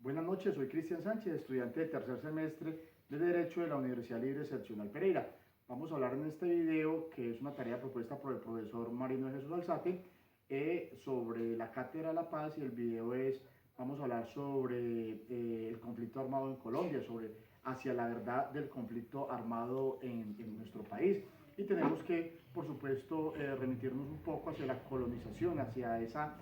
Buenas noches, soy Cristian Sánchez, estudiante de tercer semestre de Derecho de la Universidad Libre Excepcional Pereira. Vamos a hablar en este video, que es una tarea propuesta por el profesor Marino de Jesús Alzate, sobre la Cátedra de la Paz, y el video vamos a hablar sobre el conflicto armado en Colombia, hacia la verdad del conflicto armado en nuestro país. Y tenemos que, por supuesto, remitirnos un poco hacia la colonización, hacia esa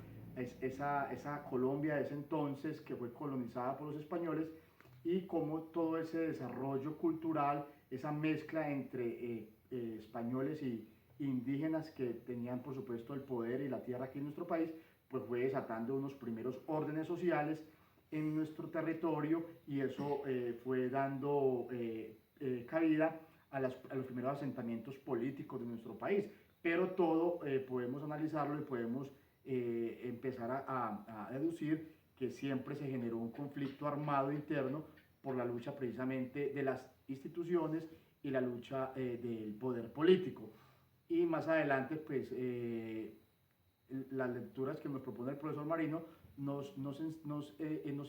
Colombia de ese entonces que fue colonizada por los españoles, y cómo todo ese desarrollo cultural, esa mezcla entre españoles y indígenas que tenían, por supuesto, el poder y la tierra aquí en nuestro país, pues fue desatando unos primeros órdenes sociales en nuestro territorio, y eso fue dando cabida a los primeros asentamientos políticos de nuestro país. Pero todo podemos analizarlo y podemos empezar a deducir que siempre se generó un conflicto armado interno por la lucha precisamente de las instituciones y la lucha del poder político. Y más adelante, pues, las lecturas que nos propone el profesor Marino nos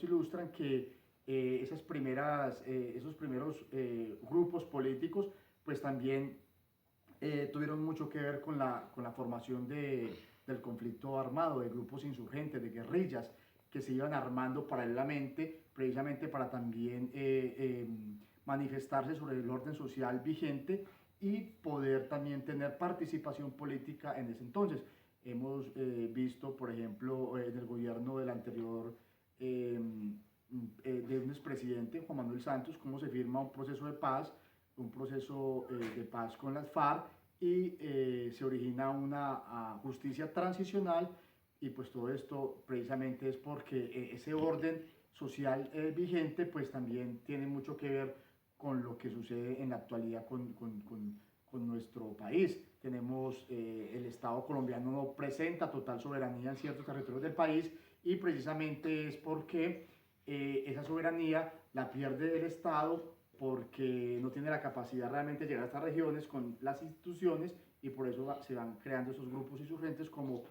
ilustran que esos primeros grupos políticos, pues también tuvieron mucho que ver con la formación del conflicto armado, de grupos insurgentes, de guerrillas, que se iban armando paralelamente, precisamente para también manifestarse sobre el orden social vigente y poder también tener participación política en ese entonces. Hemos visto, por ejemplo, en el gobierno del anterior, de un expresidente, Juan Manuel Santos, cómo se firma un proceso de paz, de paz con las FARC, y se origina una justicia transicional. Y pues todo esto precisamente es porque ese orden social vigente pues también tiene mucho que ver con lo que sucede en la actualidad con nuestro país. Tenemos el Estado colombiano no presenta total soberanía en ciertos territorios del país, y precisamente es porque esa soberanía la pierde el Estado, porque no tiene la capacidad realmente de llegar a estas regiones con las instituciones, y por eso se van creando esos grupos insurgentes como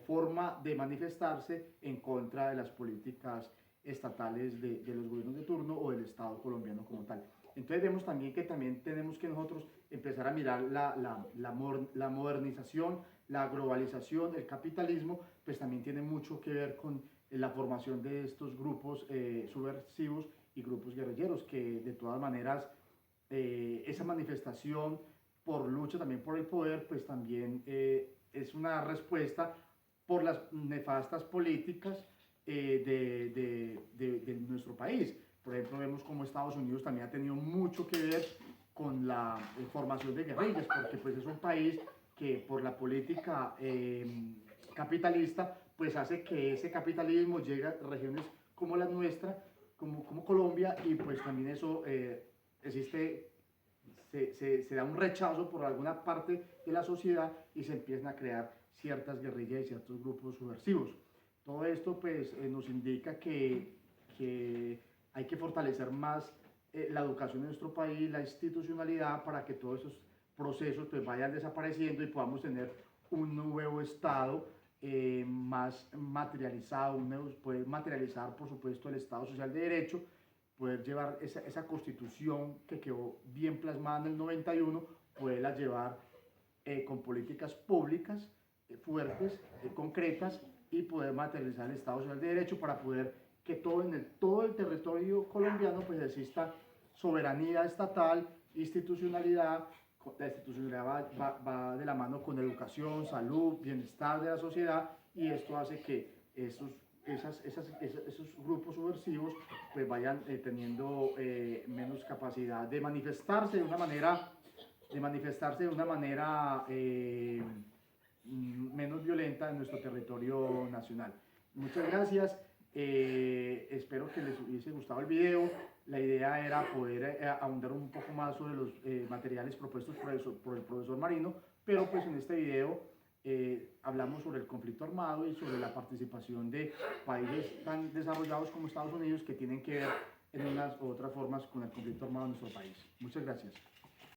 forma de manifestarse en contra de las políticas estatales de los gobiernos de turno o del Estado colombiano como tal. Entonces vemos también que tenemos que nosotros empezar a mirar la modernización, la globalización, el capitalismo, pues también tiene mucho que ver con la formación de estos grupos subversivos y grupos guerrilleros, que de todas maneras esa manifestación por lucha también por el poder, pues también es una respuesta por las nefastas políticas de nuestro país. Por ejemplo, vemos como Estados Unidos también ha tenido mucho que ver con la formación de guerrillas, porque pues es un país que por la política capitalista pues hace que ese capitalismo llegue a regiones como la nuestra, como Colombia, y pues también eso se da un rechazo por alguna parte de la sociedad, y se empiezan a crear ciertas guerrillas y ciertos grupos subversivos. Todo esto pues nos indica que hay que fortalecer más la educación en nuestro país, la institucionalidad, para que todos esos procesos pues vayan desapareciendo y podamos tener un nuevo Estado más materializado, poder materializar, por supuesto, el Estado Social de Derecho, poder llevar esa constitución que quedó bien plasmada en el 91, poderla llevar con políticas públicas fuertes, concretas, y poder materializar el Estado Social de Derecho, para poder que todo el territorio colombiano pues exista soberanía estatal, institucionalidad. La institucionalidad va de la mano con educación, salud, bienestar de la sociedad, y esto hace que esos grupos subversivos pues vayan teniendo menos capacidad de manifestarse de una manera menos violenta en nuestro territorio nacional. Muchas gracias. Espero que les hubiese gustado el video. La idea era poder ahondar un poco más sobre los materiales propuestos por el profesor Marino, pero pues en este video hablamos sobre el conflicto armado y sobre la participación de países tan desarrollados como Estados Unidos, que tienen que ver en unas u otras formas con el conflicto armado en nuestro país. Muchas gracias.